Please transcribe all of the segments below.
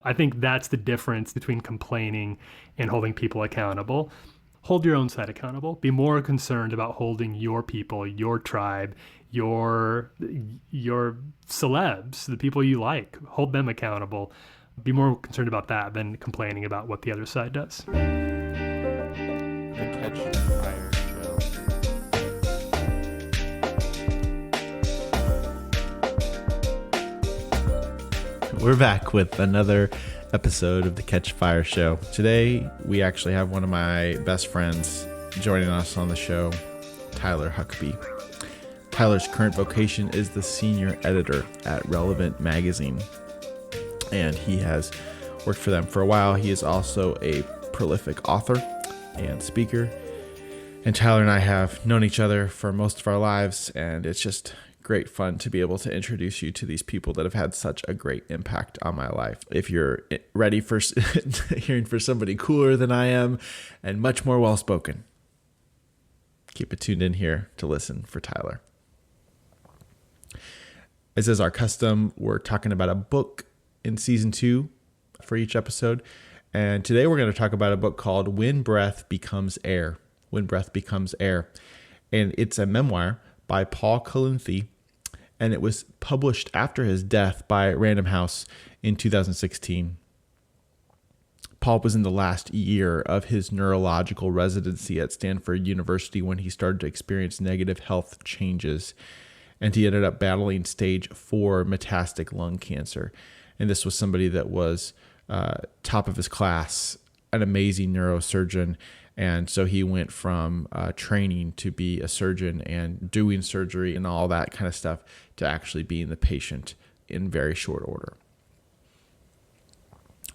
I think that's the difference between complaining and holding people accountable. Hold your own side accountable. Be more concerned about holding your people, your tribe, your celebs, the people you like. Hold them accountable. Be more concerned about that than complaining about what the other side does. The Catch Fire Show. We're back with another episode of the Catch Fire Show. Today, we actually have one of my best friends joining us on the show, Tyler Huckabee. Tyler's current vocation is the senior editor at Relevant Magazine, and he has worked for them for a while. He is also a prolific author and speaker, and Tyler and I have known each other for most of our lives, and it's just great fun to be able to introduce you to these people that have had such a great impact on my life. If you're ready for hearing for somebody cooler than I am and much more well-spoken, keep it tuned in here to listen for Tyler. As is our custom, we're talking about a book in season 2 for each episode. And today we're going to talk about a book called When Breath Becomes Air. When Breath Becomes Air. And it's a memoir by Paul Kalanithi, and it was published after his death by Random House in 2016. Paul was in the last year of his neurological residency at Stanford University when he started to experience negative health changes, and he ended up battling stage 4 metastatic lung cancer. And this was somebody that was top of his class, an amazing neurosurgeon. And so he went from training to be a surgeon and doing surgery and all that kind of stuff to actually being the patient in very short order.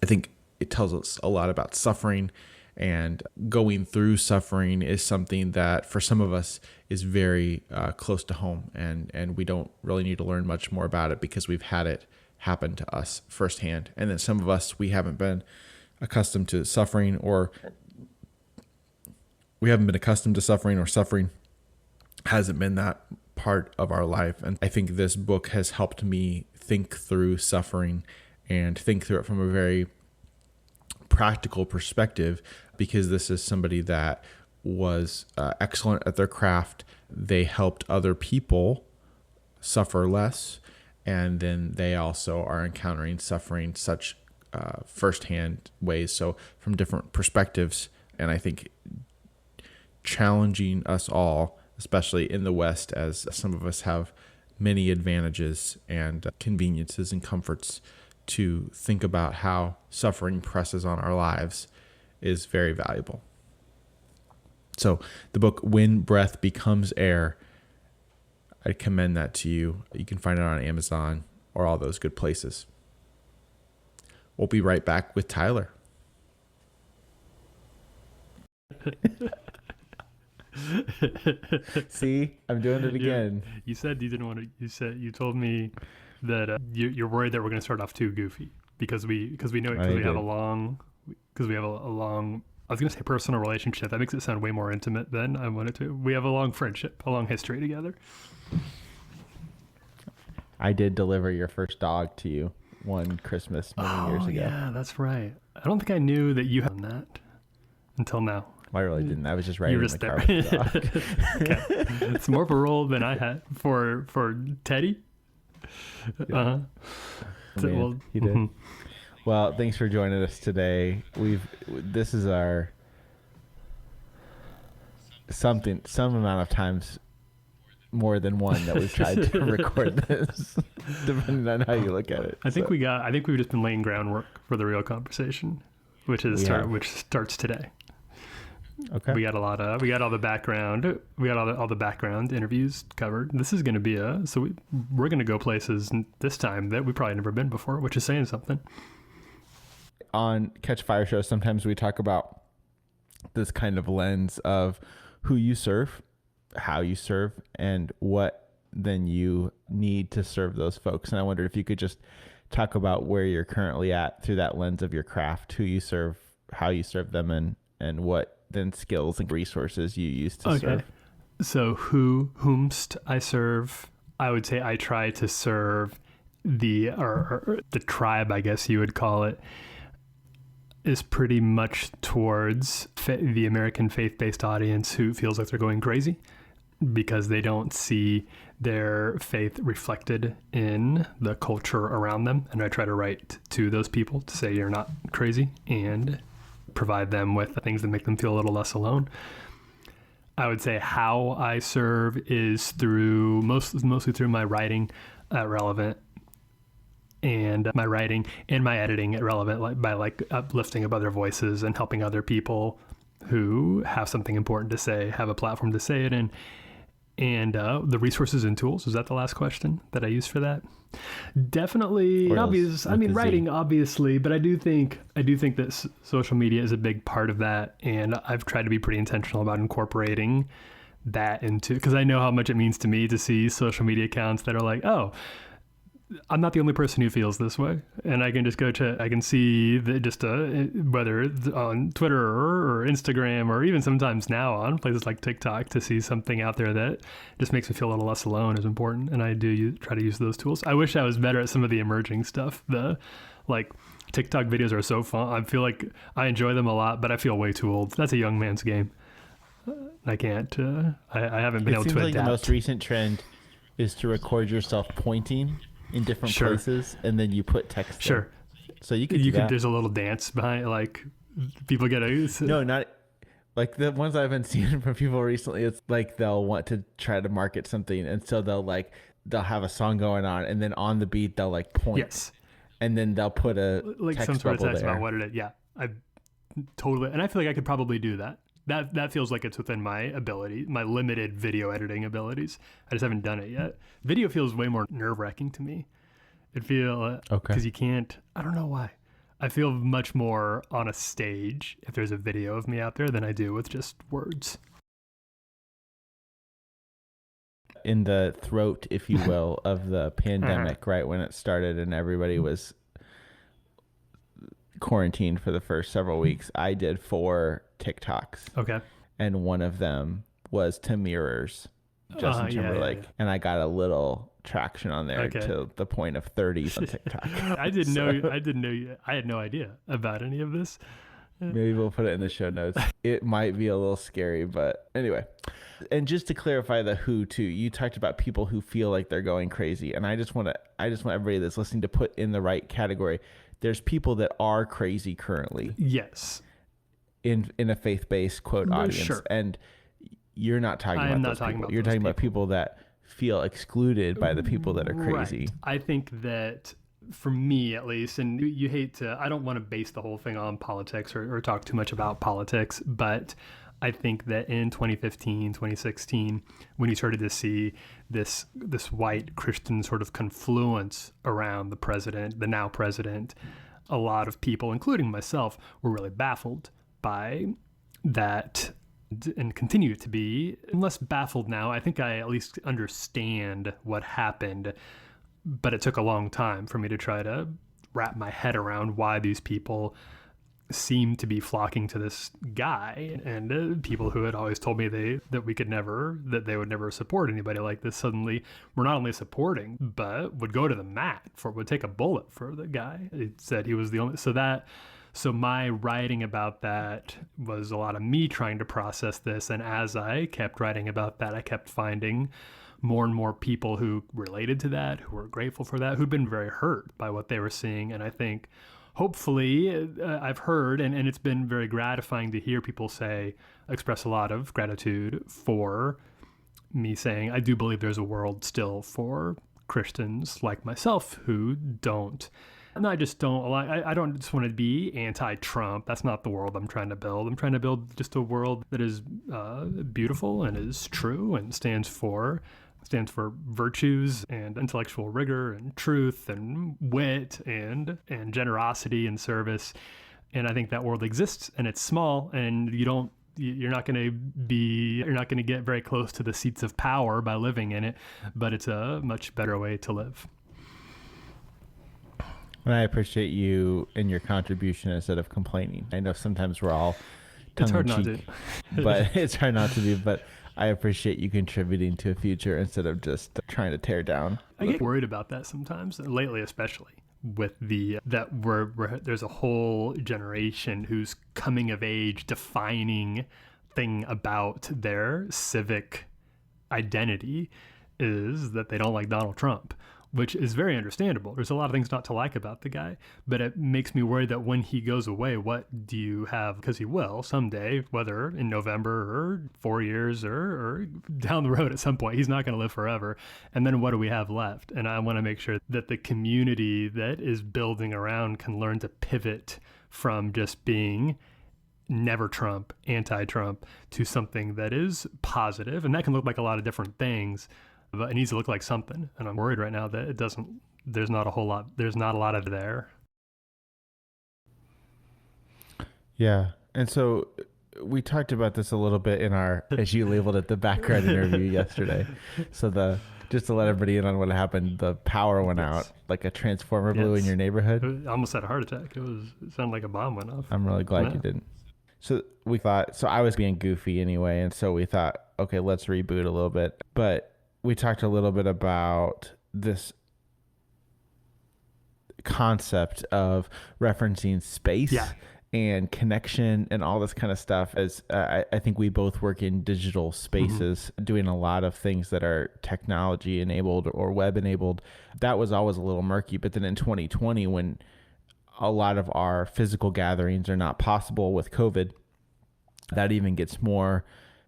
I think it tells us a lot about suffering, and going through suffering is something that for some of us is very close to home, and we don't really need to learn much more about it because we've had it happen to us firsthand. And then some of us, we haven't been accustomed to suffering, or suffering hasn't been that part of our life. And I think this book has helped me think through suffering and think through it from a very practical perspective, because this is somebody that was excellent at their craft. They helped other people suffer less, and then they also are encountering suffering such firsthand ways, so from different perspectives. And I think challenging us all, especially in the West, as some of us have many advantages and conveniences and comforts, to think about how suffering presses on our lives is very valuable. So the book, When Breath Becomes Air, I commend that to you. You can find it on Amazon or all those good places. We'll be right back with Tyler. See, I'm doing it again. You said you didn't want to. You told me that you're worried that we're going to start off too goofy because we have a long. I was going to say personal relationship. That makes it sound way more intimate than I wanted to. We have a long friendship, a long history together. I did deliver your first dog to you one Christmas many years ago. Yeah, that's right. I don't think I knew that you had that until now. I really didn't. I was just riding in the car with the dog. Okay. It's more of a role than I had for Teddy. Yeah. He did. Mm-hmm. Well, thanks for joining us today. This is our some amount of times more than one that we've tried to record this, depending on how you look at it. I think we've just been laying groundwork for the real conversation, which starts today. Okay. We got all the background. We got all the background interviews covered. This is going to be we're going to go places this time that we've probably never been before, which is saying something. On Catch Fire Show, sometimes we talk about this kind of lens of who you serve, how you serve, and what then you need to serve those folks. And I wondered if you could just talk about where you're currently at through that lens of your craft, who you serve, how you serve them, and what then skills and resources you use to serve. So whomst I serve, I would say I try to serve or the tribe, I guess you would call it, is pretty much towards the American faith-based audience who feels like they're going crazy because they don't see their faith reflected in the culture around them. And I try to write to those people to say you're not crazy and provide them with the things that make them feel a little less alone. I would say how I serve is through mostly through my writing at Relevant, and my writing and my editing at Relevant, by uplifting of other voices and helping other people who have something important to say, have a platform to say it in. And the resources and tools, is that the last question that I used for that? Definitely obvious. I mean, writing, obviously, but I do think that social media is a big part of that. And I've tried to be pretty intentional about incorporating that into, because I know how much it means to me to see social media accounts that are like, oh, I'm not the only person who feels this way. And I can just I can see that just whether it's on Twitter or Instagram, or even sometimes now on places like TikTok, to see something out there that just makes me feel a little less alone is important. And I do try to use those tools. I wish I was better at some of the emerging stuff. The TikTok videos are so fun. I feel like I enjoy them a lot, but I feel way too old. That's a young man's game. I can't, I haven't been able to adapt. It seems like the most recent trend is to record yourself pointing in different places, and then you put text there. So you could there's a little dance behind, like people get no, not like the ones I've been seeing from people recently. It's like they'll want to try to market something, and so they'll have a song going on, and then on the beat they'll point. Yes. And then they'll put a text some sort of text there about what it is. Yeah, I totally, and I feel like I could probably do that. That feels like it's within my ability, my limited video editing abilities. I just haven't done it yet. Video feels way more nerve-wracking to me. It feels because you can't. I don't know why. I feel much more on a stage if there's a video of me out there than I do with just words. In the throat, if you will, of the pandemic, right when it started and everybody was quarantined for the first several weeks, I did 4 TikToks. Okay. And one of them was to mirrors Justin Timberlake. Yeah. And I got a little traction on there to the point of 30s on TikTok. I didn't know. I had no idea about any of this. Maybe we'll put it in the show notes. It might be a little scary, but anyway. And just to clarify the who too, you talked about people who feel like they're going crazy. And I just want everybody that's listening to put in the right category. There's people that are crazy currently. Yes. In a faith-based quote audience. Sure. And you're not talking about those people. You're talking about people that feel excluded by the people that are crazy. Right. I think that for me at least, and you hate to, I don't want to base the whole thing on politics or talk too much about politics, but I think that in 2015, 2016, when you started to see this white Christian sort of confluence around the president, the now president, a lot of people, including myself, were really baffled by that and continue to be. I'm less baffled now. I think I at least understand what happened, but it took a long time for me to try to wrap my head around why these people seemed to be flocking to this guy, and people who had always told me that they would never support anybody like this suddenly were not only supporting but would go to the mat would take a bullet for the guy. It said he was the only. So my writing about that was a lot of me trying to process this, and as I kept writing about that, I kept finding more and more people who related to that, who were grateful for that, who'd been very hurt by what they were seeing. And I think hopefully I've heard, and it's been very gratifying to hear people express a lot of gratitude for me saying, I do believe there's a world still for Christians like myself who don't. And I just don't, I don't just want to be anti-Trump. That's not the world I'm trying to build. I'm trying to build just a world that is beautiful and is true and stands for virtues and intellectual rigor and truth and wit and generosity and service. And I think that world exists, and it's small, and you're not going to get very close to the seats of power by living in it, but it's a much better way to live. And I appreciate you and your contribution instead of complaining. I know sometimes we're all It's hard tongue not in cheek, to. but it's hard not to be. But I appreciate you contributing to a future instead of just trying to tear down. I get worried about that sometimes, lately especially, with there's a whole generation who's coming of age defining thing about their civic identity is that they don't like Donald Trump, which is very understandable. There's a lot of things not to like about the guy, but it makes me worried that when he goes away, what do you have? Because he will someday, whether in November or 4 years or down the road at some point, he's not going to live forever. And then what do we have left? And I want to make sure that the community that is building around can learn to pivot from just being never Trump, anti-Trump, to something that is positive. And that can look like a lot of different things, but it needs to look like something. And I'm worried right now that it doesn't, there's not a lot of there. Yeah. And so we talked about this a little bit in our, as you labeled it, the background interview yesterday. So just to let everybody in on what happened, the power went out, like a transformer blew in your neighborhood. I almost had a heart attack. It sounded like a bomb went off. I'm really glad you didn't. So we thought, I was being goofy anyway. And so we thought, okay, let's reboot a little bit. But we talked a little bit about this concept of referencing space and connection and all this kind of stuff. As I think we both work in digital spaces, doing a lot of things that are technology enabled or web enabled. That was always a little murky. But then in 2020, when a lot of our physical gatherings are not possible with COVID, that even gets more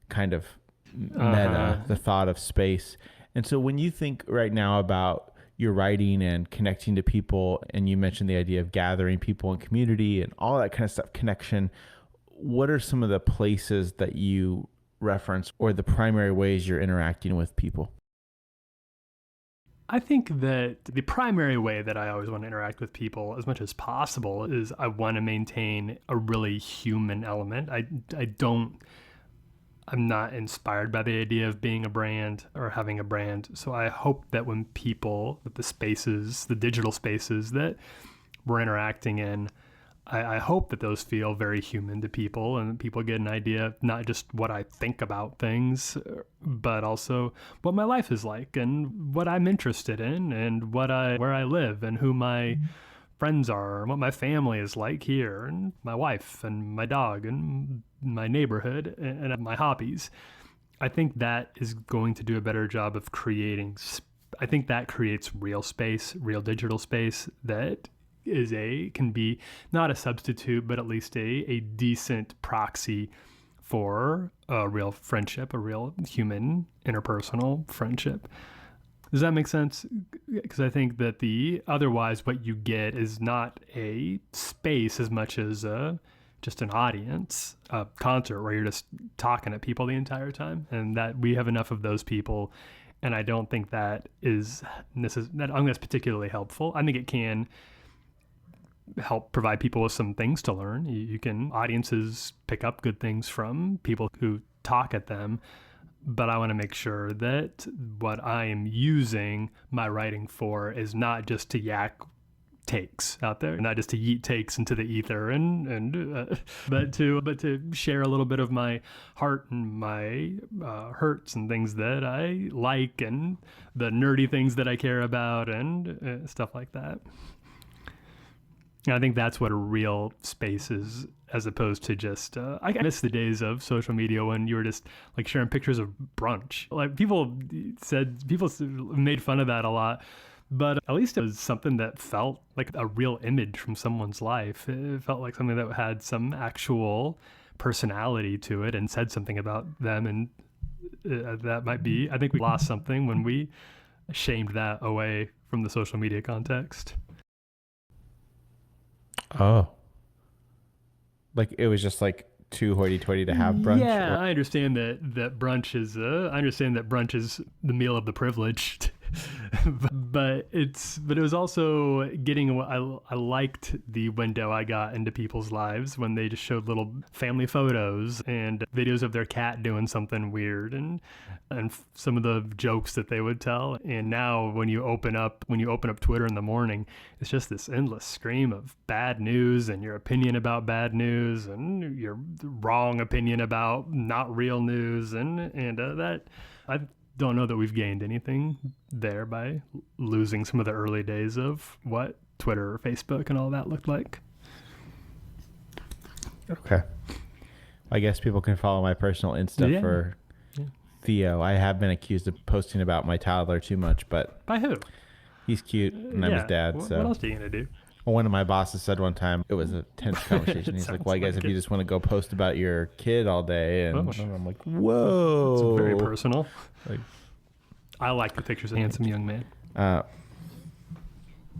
kind of meta, the thought of space. And so when you think right now about your writing and connecting to people, and you mentioned the idea of gathering people in community and all that kind of stuff, connection, what are some of the places that you reference or the primary ways you're interacting with people? I think that the primary way that I always want to interact with people as much as possible is I want to maintain a really human element. I'm not inspired by the idea of being a brand or having a brand. So I hope that when people, the spaces, the digital spaces that we're interacting in, I hope that those feel very human to people, and people get an idea, not just what I think about things, but also what my life is like and what I'm interested in and where I live and who my friends are and what my family is like here and my wife and my dog and my neighborhood and my hobbies. I think that is going to do a better job of I think that creates real space, real digital space that can be not a substitute, but at least a decent proxy for a real friendship, a real human interpersonal friendship. Does that make sense? Because I think that otherwise what you get is not a space as much as just an audience, a concert where you're just talking at people the entire time, and that we have enough of those people. And I don't think that is that's particularly helpful. I think it can help provide people with some things to learn. Audiences pick up good things from people who talk at them, but I want to make sure that what I am using my writing for is not just to yak takes out there, not just to yeet takes into the ether, but to share a little bit of my heart and my hurts and things that I like and the nerdy things that I care about and stuff like that. And I think that's what a real space is, as opposed to just, I miss the days of social media when you were just like sharing pictures of brunch. Like people made fun of that a lot, but at least it was something that felt like a real image from someone's life. It felt like something that had some actual personality to it and said something about them. And that might be, I think we lost something when we shamed that away from the social media context. Oh. Like it was just like too hoity-toity to have brunch? Yeah, I understand that brunch is the meal of the privileged. but it was also getting I liked the window I got into people's lives when they just showed little family photos and videos of their cat doing something weird and some of the jokes that they would tell. And now when you open up Twitter in the morning, it's just this endless stream of bad news and your opinion about bad news and your wrong opinion about not real news and that I don't know that we've gained anything there by losing some of the early days of what Twitter or Facebook and all that looked like. Okay. I guess people can follow my personal Insta for Theo. I have been accused of posting about my toddler too much, but by who? He's cute, and I'm his dad. What So else are you gonna do? Well, one of my bosses said one time, it was a tense conversation. He's like, "Well, I guess if you just want to go post about your kid all day," and I'm like, "Whoa, it's very personal." Like, I like the pictures of handsome young man.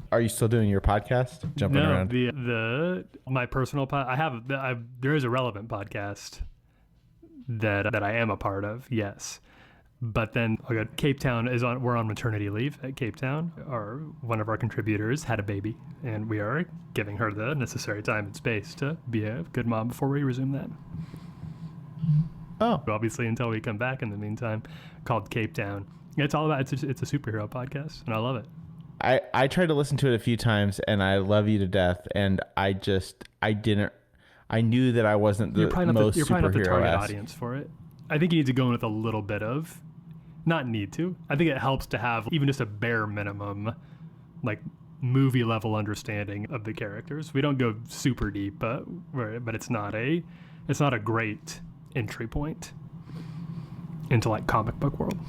Are you still doing your podcast? Jumping around? My personal there is a Relevant podcast that I am a part of, yes. But then Cape Town we're on maternity leave at Cape Town. One of our contributors had a baby, and we are giving her the necessary time and space to be a good mom before we resume that. Oh, obviously until we come back in the meantime, called Cape Town. It's all about it's a superhero podcast, and I love it. I tried to listen to it a few times, and I love you to death, and I knew that I wasn't the most superhero-esque. You're probably not the target audience for it. I think you need to go in with a little bit of, not need to. I think it helps to have even just a bare minimum, like movie level understanding of the characters. We don't go super deep, but it's not a great entry point into like comic book world.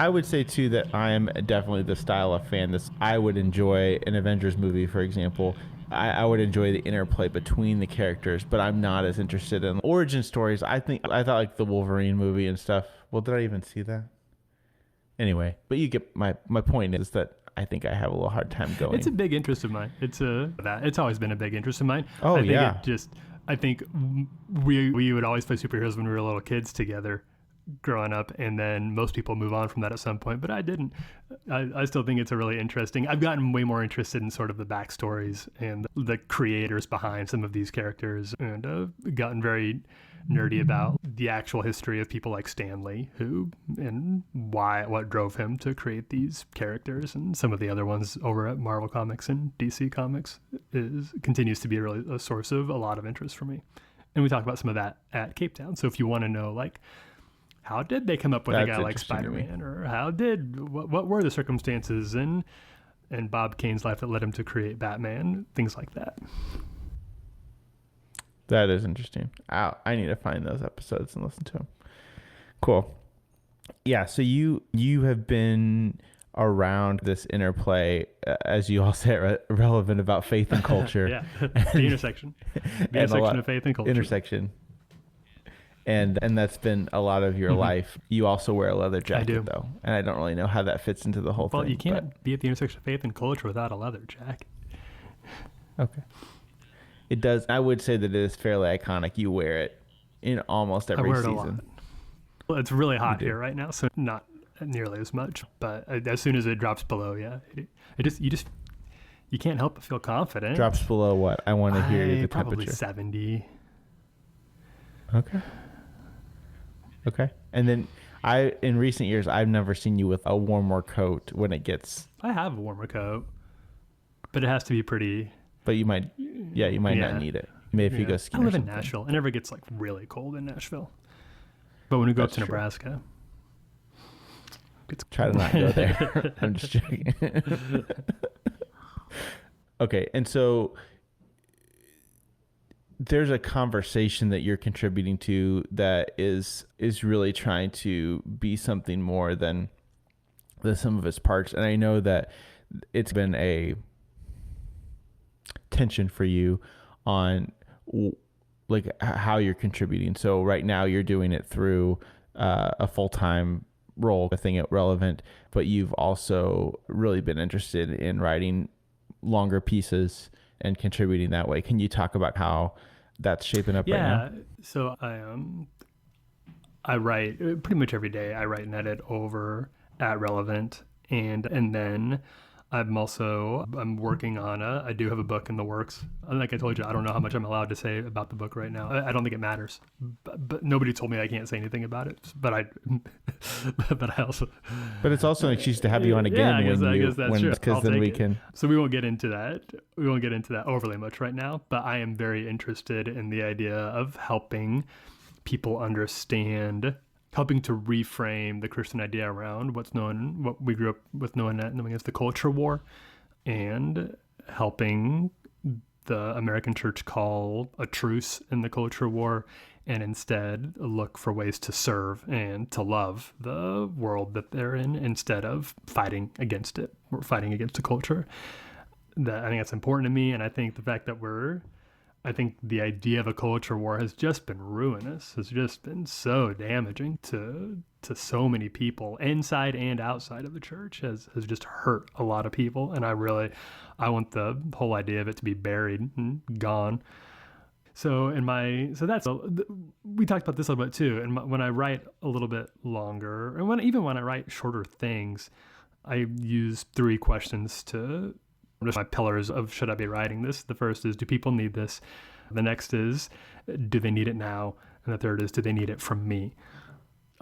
I would say too that I am definitely the style of fan that I would enjoy an Avengers movie, for example. I would enjoy the interplay between the characters, but I'm not as interested in origin stories. I thought like the Wolverine movie and stuff. Well, did I even see that? Anyway, but you get my point is that I think I have a little hard time going. It's a big interest of mine. It's always been a big interest of mine. Oh, I think we would always play superheroes when we were little kids together growing up, and then most people move on from that at some point, but I didn't. I still think it's a really interesting. I've gotten way more interested in sort of the backstories and the creators behind some of these characters, and gotten very nerdy about the actual history of people like Stan Lee, what drove him to create these characters, and some of the other ones over at Marvel Comics and DC Comics continues to be a source of a lot of interest for me. And we talk about some of that at Cape Town. So if you want to know, like, how did they come up with a guy like Spider-Man, or what were the circumstances in Bob Kane's life that led him to create Batman, things like that. That is interesting. I need to find those episodes and listen to them. Cool. Yeah, so you have been around this interplay, as you all say, relevant about faith and culture. Yeah, the intersection. The intersection of faith and culture. Intersection. And that's been a lot of your life. You also wear a leather jacket, though. And I don't really know how that fits into the whole thing. Well, you can't be at the intersection of faith and culture without a leather jacket. Okay. It does. I would say that it is fairly iconic. You wear it in almost every season. I wear it a lot. Well, it's really hot here right now, so not nearly as much. But as soon as it drops below, you can't help but feel confident. Drops below what? I want to hear the probably temperature. 70. Okay. And then in recent years, I've never seen you with a warmer coat when it gets... I have a warmer coat, but it has to be pretty... But you might not need it. Maybe if you go skiing. I live in Nashville. It never gets like really cold in Nashville. But when we go up to Nebraska... Try to not go there. I'm just joking. Okay. And so... there's a conversation that you're contributing to that is really trying to be something more than the sum of its parts. And I know that it's been a tension for you on like how you're contributing. So right now you're doing it through a full-time role, a thing at Relevant, but you've also really been interested in writing longer pieces and contributing that way. Can you talk about how that's shaping up right now? Yeah. So I write pretty much every day. I write and edit over at Relevant, And then I'm working on I do have a book in the works. Like I told you, I don't know how much I'm allowed to say about the book right now. I don't think it matters, but nobody told me I can't say anything about it. But I also. But it's also an excuse to have you on again. I guess that's true. Because then we can. So we won't get into that. We won't get into that overly much right now. But I am very interested in the idea of helping people understand, helping to reframe the Christian idea around what we grew up with knowing as the culture war, and helping the American church call a truce in the culture war and instead look for ways to serve and to love the world that they're in instead of fighting against it or fighting against the culture. I think that's important to me. And I think the fact that I think the idea of a culture war has just been ruinous, has just been so damaging to so many people inside and outside of the church, has just hurt a lot of people. And I want the whole idea of it to be buried and gone. So we talked about this a little bit too. And when I write a little bit longer, and when I write shorter things, I use 3 questions to just my pillars of should I be writing this. The first is, do people need this? The next is, do they need it now? And the third is, do they need it from me?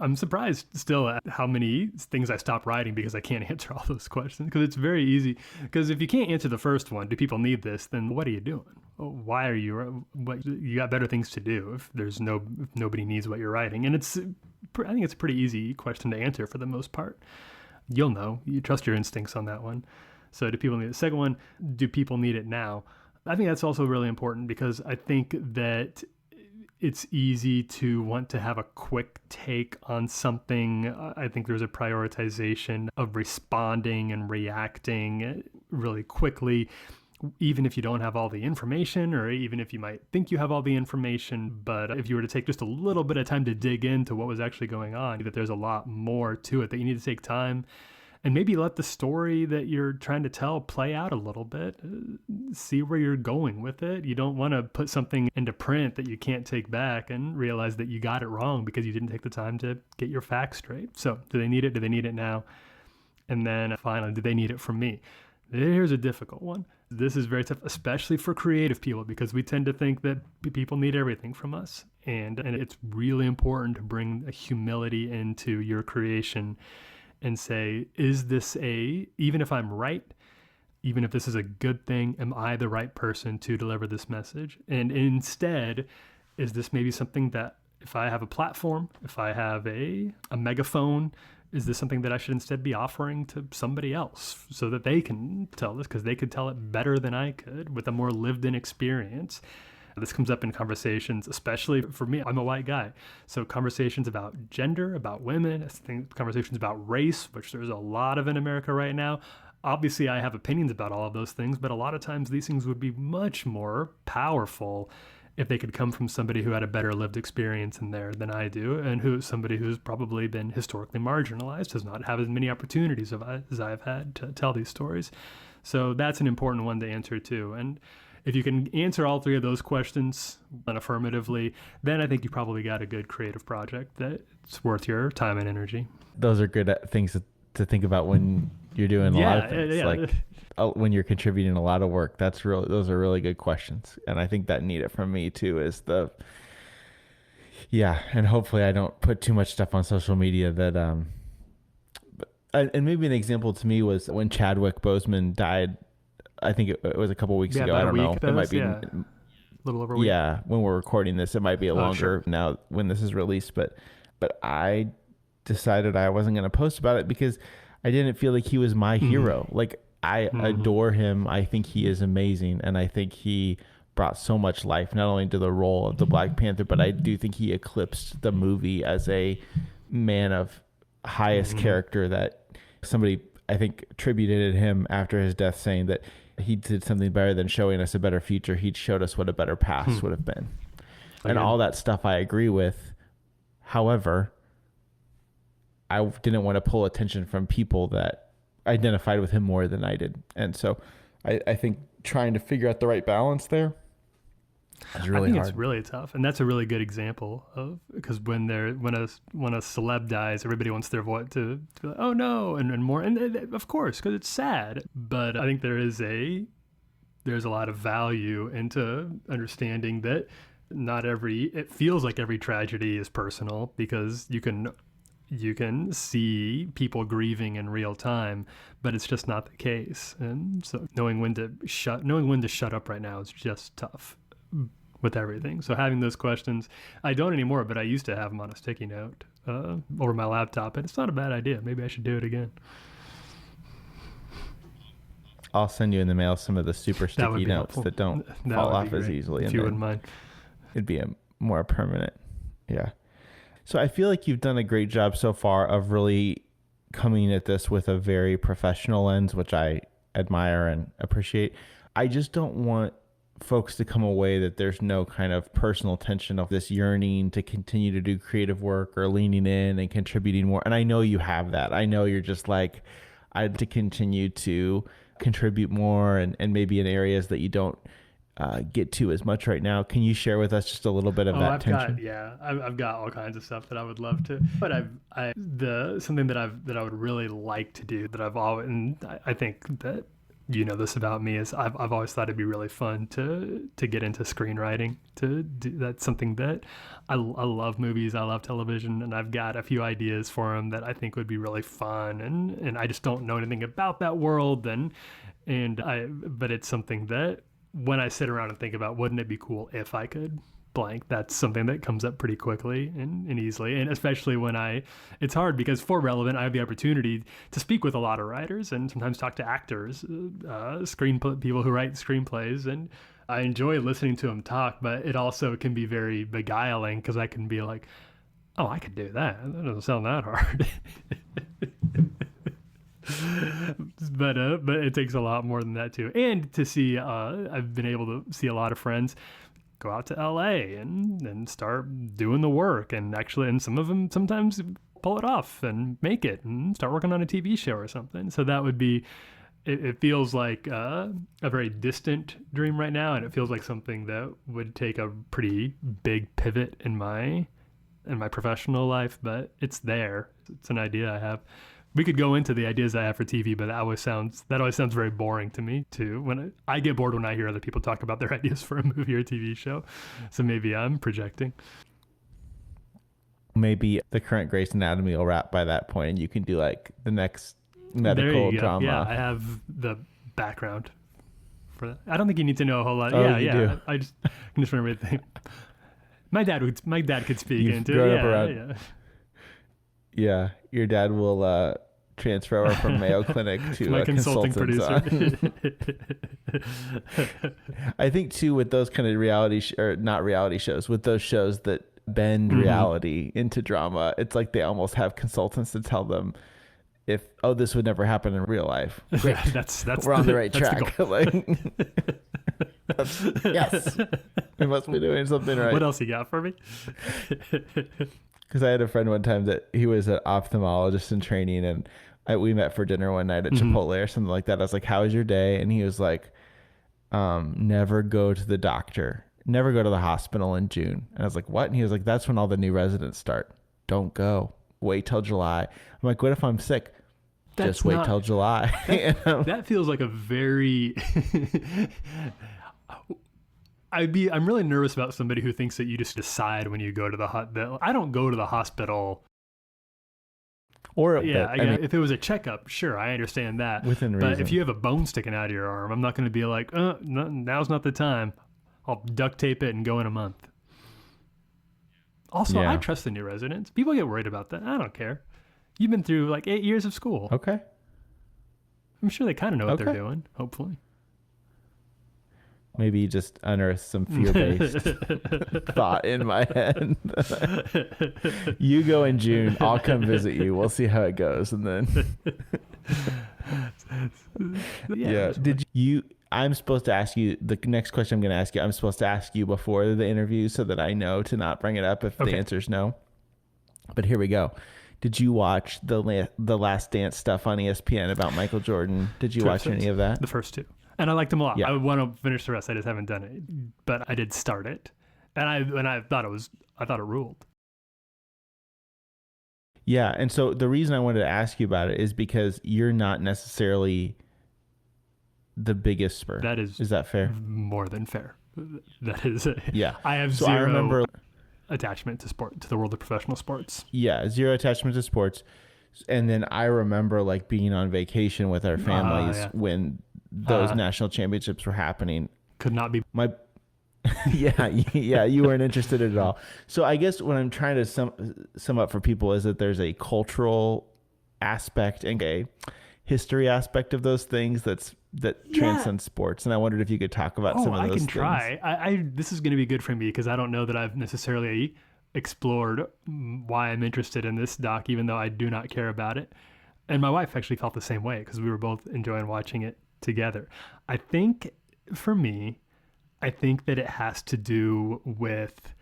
I'm surprised still at how many things I stop writing because I can't answer all those questions, because it's very easy. Because if you can't answer the first one, do people need this? Then what are you doing? Why are you? You got better things to do if if nobody needs what you're writing. And I think it's a pretty easy question to answer for the most part. You'll know. You trust your instincts on that one. So do people need it? The second one, do people need it now? I think that's also really important, because I think that it's easy to want to have a quick take on something. I think there's a prioritization of responding and reacting really quickly, even if you don't have all the information, or even if you might think you have all the information. But if you were to take just a little bit of time to dig into what was actually going on, that there's a lot more to it, that you need to take time and maybe let the story that you're trying to tell play out a little bit. See where you're going with it. You don't want to put something into print that you can't take back and realize that you got it wrong because you didn't take the time to get your facts straight. So do they need it? Do they need it now? And then finally, do they need it from me? Here's a difficult one. This is very tough, especially for creative people, because we tend to think that people need everything from us. And it's really important to bring a humility into your creation and say, is this even if I'm right, even if this is a good thing, am I the right person to deliver this message? And instead, is this maybe something that if I have a platform, if I have a megaphone, is this something that I should instead be offering to somebody else so that they can tell this, because they could tell it better than I could with a more lived in experience? This comes up in conversations, especially for me. I'm a white guy. So conversations about gender, about women, conversations about race, which there's a lot of in America right now. Obviously, I have opinions about all of those things, but a lot of times these things would be much more powerful if they could come from somebody who had a better lived experience in there than I do, and somebody who's probably been historically marginalized, does not have as many opportunities as I've had to tell these stories. So that's an important one to answer too. And if you can answer all 3 of those questions affirmatively, then I think you probably got a good creative project that's worth your time and energy. Those are good things to think about when you're doing a lot of things. Yeah. Like when you're contributing a lot of work. Those are really good questions. And I think that need it from me too is and hopefully I don't put too much stuff on social media that and maybe an example to me was when Chadwick Boseman died. I think it was a couple weeks ago. I don't know. It might be a little over a week. Yeah, when we're recording this, it might be longer now when this is released. But I decided I wasn't going to post about it because I didn't feel like he was my hero. Like I adore him. I think he is amazing, and I think he brought so much life not only to the role of the Black Panther, but I do think he eclipsed the movie as a man of highest character. That somebody, I think, attributed him after his death, saying that he did something better than showing us a better future. He showed us what a better past would have been. And all that stuff I agree with. However, I didn't want to pull attention from people that identified with him more than I did. And so I think trying to figure out the right balance there. It's really I think hard. it's really tough, and that's a really good example of, because when a celeb dies, everybody wants their voice to be like, oh no, and more, and of course, because it's sad. But I think there's a lot of value into understanding that it feels like every tragedy is personal, because you can see people grieving in real time, but it's just not the case. And so knowing when to shut up right now is just tough with everything. So having those questions, I don't anymore, but I used to have them on a sticky note over my laptop, and it's not a bad idea. Maybe I should do it again. I'll send you in the mail some of the super sticky notes that don't fall off as easily. If you wouldn't mind. It'd be a more permanent. Yeah. So I feel like you've done a great job so far of really coming at this with a very professional lens, which I admire and appreciate. I just don't want folks to come away that there's no kind of personal tension of this yearning to continue to do creative work or leaning in and contributing more. And I know you have that. I know you're just like, I'd to continue to contribute more and maybe in areas that you don't get to as much right now. Can you share with us just a little bit of that tension? I've got all kinds of stuff that I would love to, but something that I would really like to do that I've always, and I think that you know this about me, is I've always thought it'd be really fun to get into screenwriting. That's something that I love movies, I love television, and I've got a few ideas for them that I think would be really fun, and I just don't know anything about that world, but it's something that when I sit around and think about, wouldn't it be cool if I could blank, that's something that comes up pretty quickly and easily. And especially it's hard because for Relevant, I have the opportunity to speak with a lot of writers and sometimes talk to actors, people who write screenplays. And I enjoy listening to them talk, but it also can be very beguiling because I can be like, oh, I could do that. That doesn't sound that hard. But it takes a lot more than that too. And to see, I've been able to see a lot of friends go out to LA and start doing the work, and some of them sometimes pull it off and make it and start working on a TV show or something. So that would be, it feels like a very distant dream right now, and it feels like something that would take a pretty big pivot in my professional life, but it's there. It's an idea I have. We could go into the ideas I have for TV, but that always sounds very boring to me too. When I get bored when I hear other people talk about their ideas for a movie or a TV show. So maybe I'm projecting. Maybe the current Grey's Anatomy will wrap by that point, and you can do like the next medical drama. Yeah, I have the background for that. I don't think you need to know a whole lot. Oh, you do. I can just remember everything. My dad could speak into it. Yeah, your dad will transfer over from Mayo Clinic to my consulting producer. I think too, with those kind of not reality shows, with those shows that bend reality into drama, it's like they almost have consultants to tell them this would never happen in real life. Great, that's we're on the right track. Yes, we must be doing something right. What else you got for me? Because I had a friend one time that he was an ophthalmologist in training, and we met for dinner one night at Chipotle or something like that. I was like, how was your day? And he was like, never go to the doctor. Never go to the hospital in June. And I was like, what? And he was like, that's when all the new residents start. Don't go. Wait till July. I'm like, what if I'm sick? Just wait till July. That feels like a very... I'm really nervous about somebody who thinks that you just decide when you go to the hospital. I don't go to the hosptal. If it was a checkup, sure, I understand that. Within reason. But if you have a bone sticking out of your arm, I'm not going to be like, now's not the time. I'll duct tape it and go in a month. Also, I trust the new residents. People get worried about that. I don't care. You've been through like 8 years of school. Okay. I'm sure they kind of know what they're doing, hopefully. Maybe you just unearth some fear-based thought in my head. You go in June, I'll come visit you. We'll see how it goes. And then... yeah. I'm supposed to ask you, the next question I'm going to ask you, I'm supposed to ask you before the interview so that I know to not bring it up if the answer is no. But here we go. Did you watch the Last Dance stuff on ESPN about Michael Jordan? Did you watch any of that? The first two. And I liked them a lot. Yeah. I would want to finish the rest. I just haven't done it, but I did start it, and I thought it ruled. Yeah, and so the reason I wanted to ask you about it is because you're not necessarily the biggest spur. Is that fair? More than fair. That is. Yeah. I have so zero I remember, attachment to the world of professional sports. Yeah, zero attachment to sports. And then I remember like being on vacation with our families when those national championships were happening. Could not be yeah, you weren't interested at all. So I guess what I'm trying to sum up for people is that there's a cultural aspect and a history aspect of those things that transcends sports. And I wondered if you could talk about some of those things. I can try. This is going to be good for me because I don't know that I've necessarily explored why I'm interested in this doc, even though I do not care about it. And my wife actually felt the same way because we were both enjoying watching it together. I think for me, that it has to do with,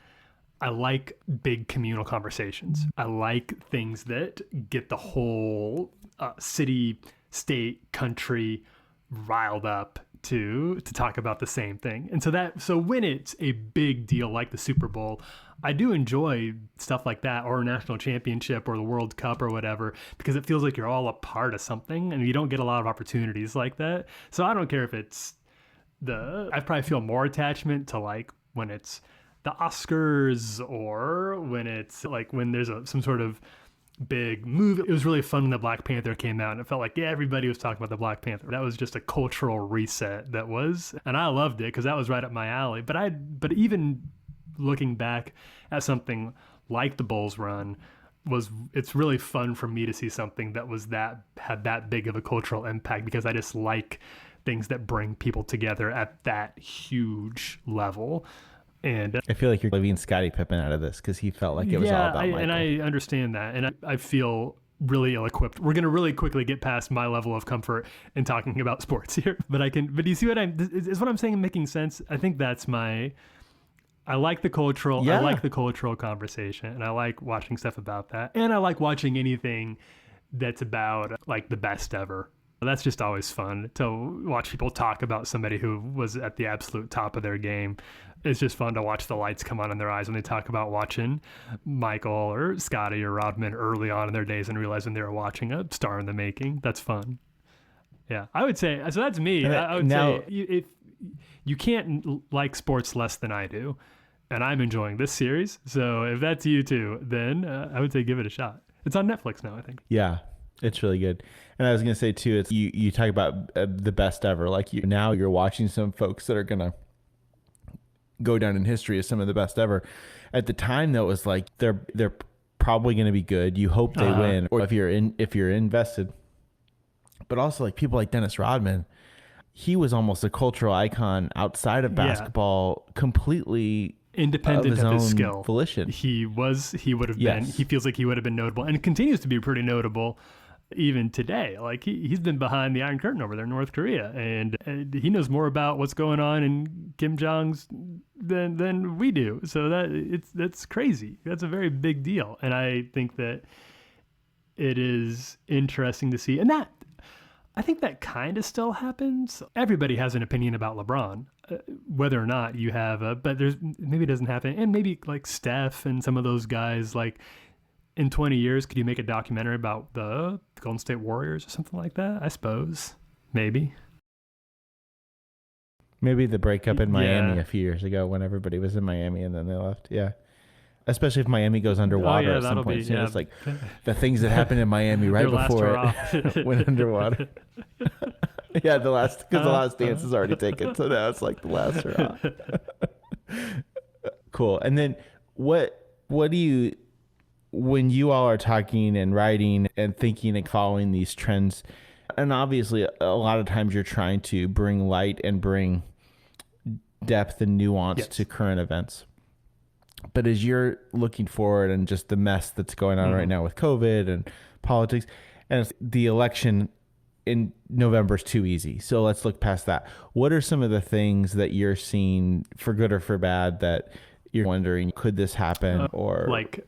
I like big communal conversations. I like things that get the whole city, state, country riled up to talk about the same thing. And so when it's a big deal like the Super Bowl, I do enjoy stuff like that, or a national championship or the World Cup or whatever, because it feels like you're all a part of something and you don't get a lot of opportunities like that. So I don't care if it's I probably feel more attachment to like when it's the Oscars or when it's like when there's some sort of big move. It was really fun when the Black Panther came out, and it felt like everybody was talking about the Black Panther. That was just a cultural reset and I loved it because that was right up my alley. But even looking back at something like the Bulls run, it's really fun for me to see something that had that big of a cultural impact, because I just like things that bring people together at that huge level. And I feel like you're leaving Scottie Pippen out of this because he felt like it was all about Michael. And I understand that. And I feel really ill-equipped. We're going to really quickly get past my level of comfort in talking about sports here. But you see what is what I'm saying making sense? I think that's I like the cultural, I like the cultural conversation, and I like watching stuff about that. And I like watching anything that's about like the best ever. That's just always fun to watch people talk about somebody who was at the absolute top of their game. It's just fun to watch the lights come on in their eyes when they talk about watching Michael or Scotty or Rodman early on in their days and realizing they were watching a star in the making. That's fun. Yeah, I would say, so that's me. I would say if you can't like sports less than I do, and I'm enjoying this series. So if that's you too, then I would say give it a shot. It's on Netflix now, I think. Yeah. It's really good. And I was going to say too, it's you talk about the best ever, like now you're watching some folks that are going to go down in history as some of the best ever. At the time though, it was like, they're probably going to be good. You hope they win, or if you're invested, but also like people like Dennis Rodman, he was almost a cultural icon outside of basketball, completely independent of his skill. Volition. He would have been, he feels like he would have been notable and continues to be pretty notable even today. Like he's been behind the Iron Curtain over there in North Korea, and he knows more about what's going on in Kim Jong's than we do. So that's crazy. That's a very big deal. And I think that it is interesting to see. And I think that kind of still happens. Everybody has an opinion about LeBron, whether or not you have but maybe it doesn't happen. And maybe like Steph and some of those guys, like in 20 years, could you make a documentary about the Golden State Warriors or something like that? I suppose. Maybe the breakup in Miami a few years ago when everybody was in Miami and then they left. Yeah. Especially if Miami goes underwater at some point. It's like the things that happened in Miami right before it went underwater. Yeah, the last dance is already taken, so now it's like the last hurrah. Cool. And then what do you, when you all are talking and writing and thinking and following these trends, and obviously a lot of times you're trying to bring light and bring depth and nuance to current events. But as you're looking forward and just the mess that's going on right now with COVID and politics, and the election in November is too easy. So let's look past that. What are some of the things that you're seeing, for good or for bad, that you're wondering, could this happen? Or like,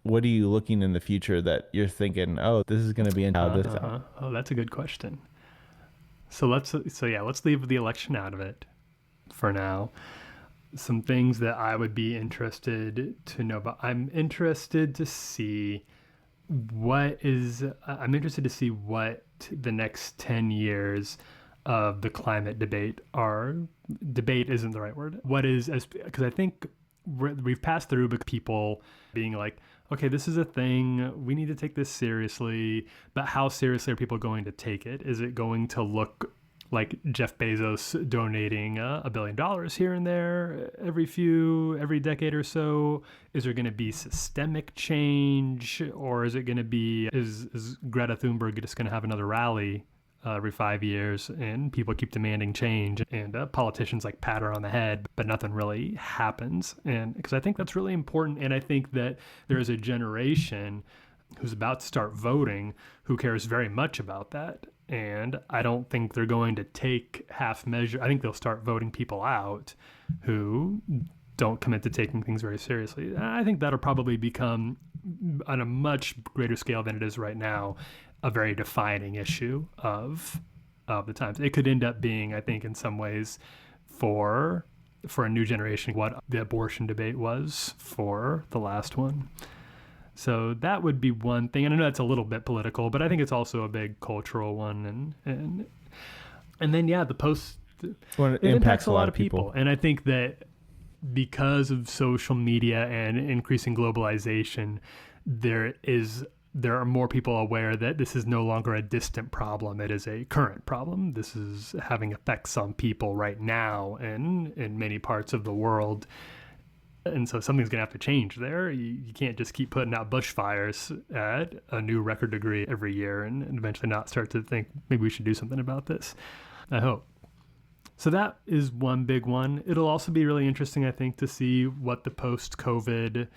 what are you looking in the future that you're thinking, oh, this is going to be how this out? Oh, that's a good question. let's leave the election out of it for now. Some things that I would be interested to know about. I'm interested to see what the next 10 years of the climate debate are. Debate isn't the right word. What is, because I think we've passed through people being like, okay, this is a thing, we need to take this seriously, but how seriously are people going to take it? Is it going to look like Jeff Bezos donating $1 billion here and there every decade or so? Is there going to be systemic change, or is it going to be, is Greta Thunberg just going to have another rally every 5 years and people keep demanding change and politicians like pat her on the head, but nothing really happens? And because I think that's really important. And I think that there is a generation who's about to start voting who cares very much about that. And I don't think they're going to take half measure. I think they'll start voting people out who don't commit to taking things very seriously. I think that'll probably become, on a much greater scale than it is right now, a very defining issue of the times. It could end up being, I think, in some ways, for a new generation, what the abortion debate was for the last one. So that would be one thing. And I know that's a little bit political, but I think it's also a big cultural one. And then, yeah, the post, it impacts a lot of people. And I think that because of social media and increasing globalization, there are more people aware that this is no longer a distant problem. It is a current problem. This is having effects on people right now and in many parts of the world. And so something's going to have to change there. You can't just keep putting out bushfires at a new record degree every year and eventually not start to think maybe we should do something about this. I hope. So that is one big one. It'll also be really interesting, I think, to see what the post-COVID,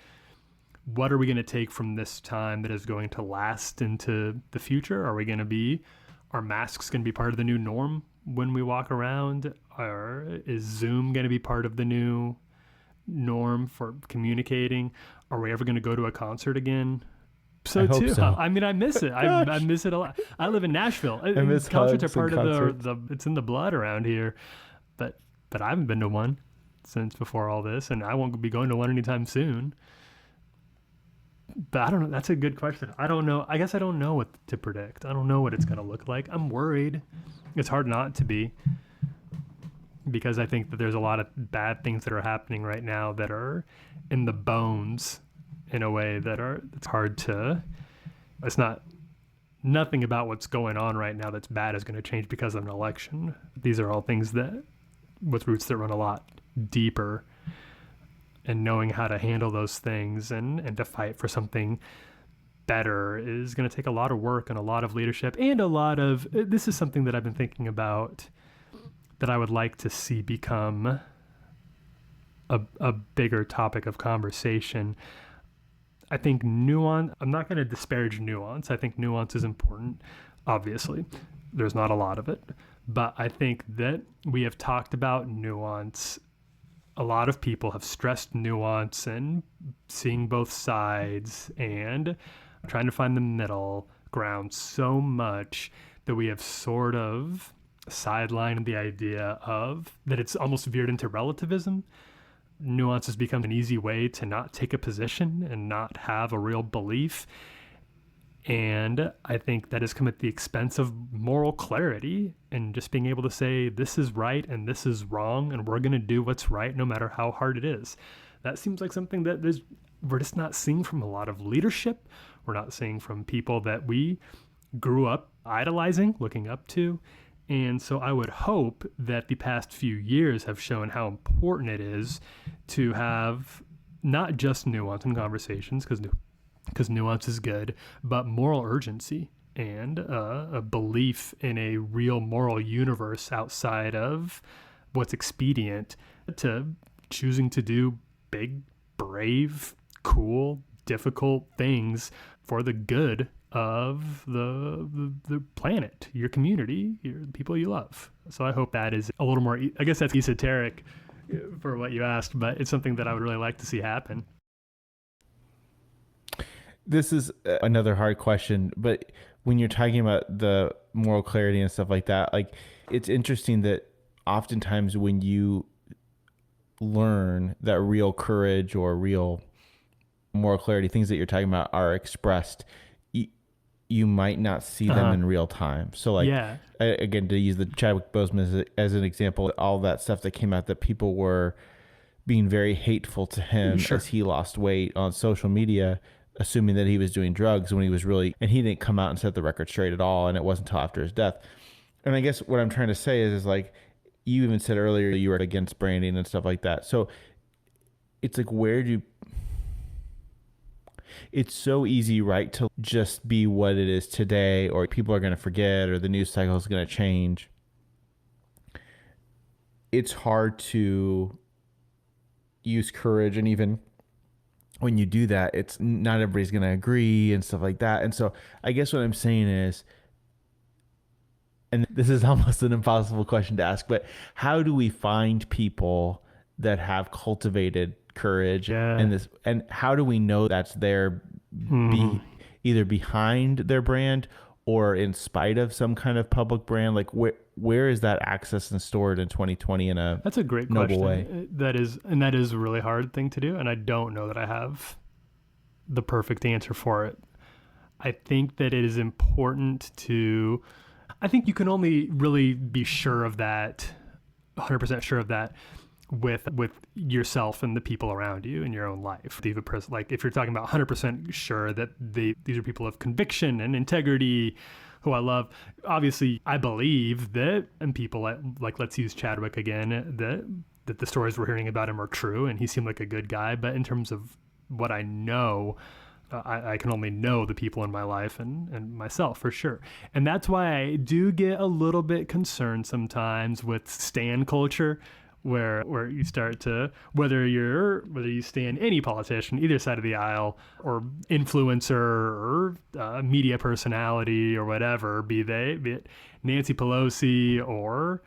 what are we going to take from this time that is going to last into the future? Are masks going to be part of the new norm when we walk around? Or is Zoom going to be part of the new norm for communicating? Are we ever going to go to a concert again? So. I mean, I miss it. I miss it a lot. I live in Nashville. I miss concerts are part of the it's in the blood around here, but I haven't been to one since before all this, and I won't be going to one anytime soon. But I don't know. That's a good question. I don't know. I guess I don't know what to predict. I don't know what it's going to look like. I'm worried. It's hard not to be, because I think that there's a lot of bad things that are happening right now that are in the bones in a way it's hard to, nothing about what's going on right now that's bad is going to change because of an election. These are all things that, with roots that run a lot deeper, and knowing how to handle those things and to fight for something better is going to take a lot of work and a lot of leadership and this is something that I've been thinking about that I would like to see become a bigger topic of conversation. I think nuance, I'm not going to disparage nuance. I think nuance is important. Obviously, there's not a lot of it, but I think that we have talked about nuance. A lot of people have stressed nuance and seeing both sides and trying to find the middle ground so much that we have sort of sidelined the idea of that it's almost veered into relativism. Nuance has become an easy way to not take a position and not have a real belief. And I think that has come at the expense of moral clarity and just being able to say, this is right and this is wrong, and we're going to do what's right no matter how hard it is. That seems like something that we're just not seeing from a lot of leadership. We're not seeing from people that we grew up idolizing, looking up to. And so I would hope that the past few years have shown how important it is to have not just nuance in conversations, because nuance is good, but moral urgency and a belief in a real moral universe outside of what's expedient, to choosing to do big, brave, cool, difficult things for the good of the planet, your community, the people you love. So I hope that is a little more, I guess that's esoteric for what you asked, but it's something that I would really like to see happen. This is another hard question, but when you're talking about the moral clarity and stuff like that, like it's interesting that oftentimes when you learn that real courage or real moral clarity, things that you're talking about, are expressed, you might not see them in real time. So like, again, to use the Chadwick Boseman as an example, all that stuff that came out that people were being very hateful to him as he lost weight on social media, assuming that he was doing drugs when he was really, and he didn't come out and set the record straight at all. And it wasn't until after his death. And I guess what I'm trying to say is like, you even said earlier you were against branding and stuff like that. So it's like, it's so easy, right, to just be what it is today, or people are going to forget, or the news cycle is going to change. It's hard to use courage, and even when you do that, it's not everybody's going to agree and stuff like that. And so I guess what I'm saying is, and this is almost an impossible question to ask, but how do we find people that have cultivated courage and how do we know that's there either behind their brand or in spite of some kind of public brand? Like where is that accessed and stored in 2020 in a That's a great noble question. way? That is a really hard thing to do, and I don't know that I have the perfect answer for it. I think that it is important to, I think you can only really be sure of that, 100% sure of that, with yourself and the people around you in your own life. Like if you're talking about 100% sure that these are people of conviction and integrity who I love, obviously I believe that, and people like let's use Chadwick again, that the stories we're hearing about him are true and he seemed like a good guy. But in terms of what I know, I can only know the people in my life and myself for sure. And that's why I do get a little bit concerned sometimes with stan culture, where you start to, whether you stand any politician, either side of the aisle, or influencer or media personality or whatever, be it Nancy Pelosi or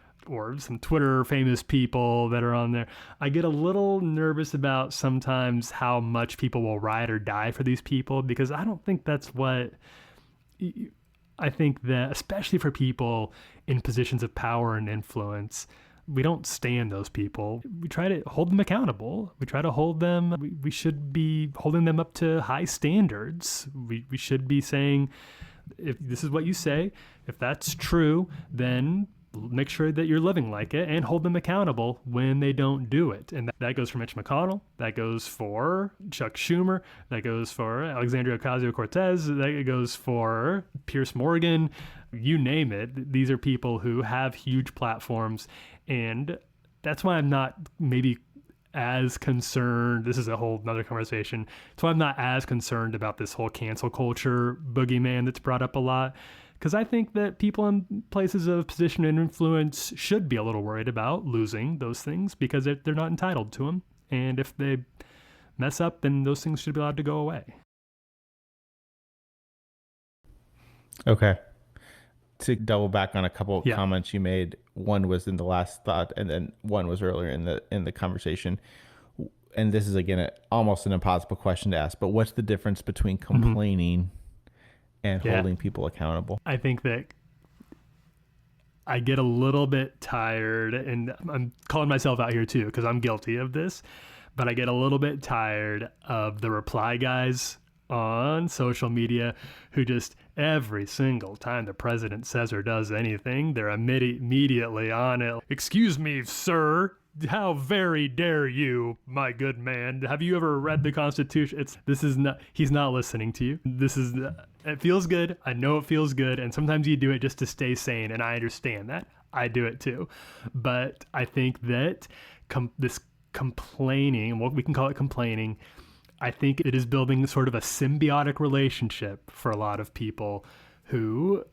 some Twitter famous people that are on there. I get a little nervous about sometimes how much people will ride or die for these people, because I don't think that's what, I think that especially for people in positions of power and influence, we don't stand those people. We try to hold them accountable. We try to hold them, we should be holding them up to high standards. We should be saying, if this is what you say, if that's true, then make sure that you're living like it and hold them accountable when they don't do it. And that goes for Mitch McConnell. That goes for Chuck Schumer. That goes for Alexandria Ocasio-Cortez. That goes for Pierce Morgan. You name it. These are people who have huge platforms. And that's why I'm not maybe as concerned. This is a whole nother conversation. That's why I'm not as concerned about this whole cancel culture boogeyman that's brought up a lot. Because I think that people in places of position and influence should be a little worried about losing those things because they're not entitled to them. And if they mess up, then those things should be allowed to go away. Okay. To double back on a couple of comments you made, one was in the last thought, and then one was earlier in the conversation. And this is again almost an impossible question to ask, but what's the difference between complaining and holding people accountable? I think that I get a little bit tired, and I'm calling myself out here too because I'm guilty of this, but I get a little bit tired of the reply guys on social media who just every single time the president says or does anything, they're immediately on it. Excuse me, sir. How very dare you, my good man? Have you ever read the Constitution? He's not listening to you. It feels good. I know it feels good. And sometimes you do it just to stay sane. And I understand that. I do it too. But I think that this complaining, what we can call it complaining, I think it is building sort of a symbiotic relationship for a lot of people who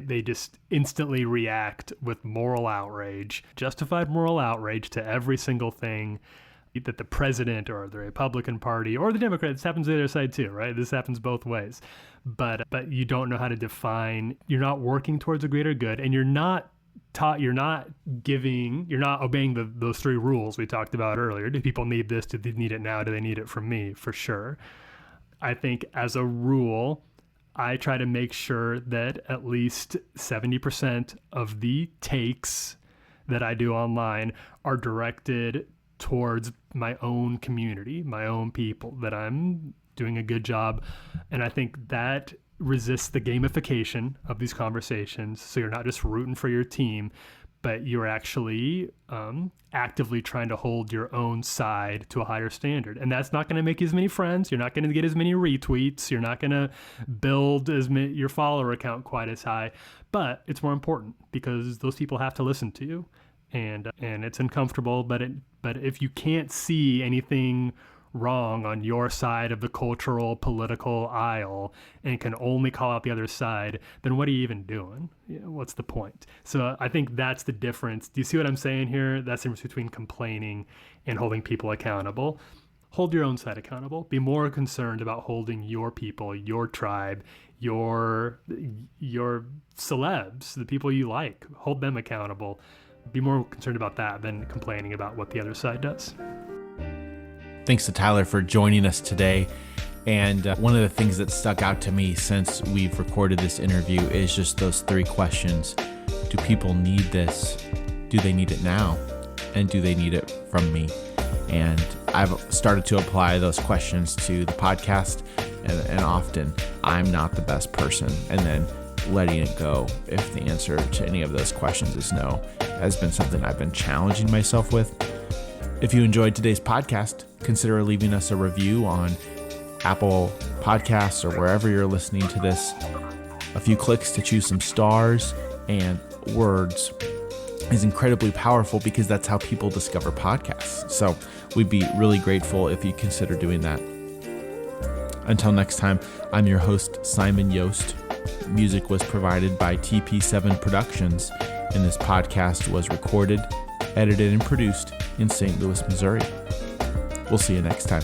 they just instantly react with moral outrage, justified moral outrage to every single thing that the president or the Republican Party or the Democrats, this happens to the other side too, right? This happens both ways. But you don't know how to define, you're not working towards a greater good, and you're not obeying those three rules we talked about earlier. Do people need this? Do they need it now? Do they need it from me? For sure. I think as a rule, I try to make sure that at least 70% of the takes that I do online are directed towards my own community, my own people, that I'm doing a good job. And I think that resists the gamification of these conversations. So you're not just rooting for your team, but you're actually actively trying to hold your own side to a higher standard. And that's not going to make you as many friends. You're not going to get as many retweets. You're not going to build your follower account quite as high. But it's more important because those people have to listen to you. And it's uncomfortable, but if you can't see anything wrong on your side of the cultural, political aisle and can only call out the other side, then what are you even doing? What's the point? So I think that's the difference. Do you see what I'm saying here? That's the difference between complaining and holding people accountable. Hold your own side accountable. Be more concerned about holding your people, your tribe, your celebs, the people you like. Hold them accountable. Be more concerned about that than complaining about what the other side does. Thanks to Tyler for joining us today. And one of the things that stuck out to me since we've recorded this interview is just those 3 questions. Do people need this? Do they need it now? And do they need it from me? And I've started to apply those questions to the podcast. And often I'm not the best person. And then letting it go if the answer to any of those questions is no has been something I've been challenging myself with. If you enjoyed today's podcast, consider leaving us a review on Apple Podcasts or wherever you're listening to this. A few clicks to choose some stars and words is incredibly powerful because that's how people discover podcasts. So we'd be really grateful if you consider doing that. Until next time, I'm your host, Simon Yost. Music was provided by TP7 Productions, and this podcast was recorded, edited, and produced in St. Louis, Missouri. We'll see you next time.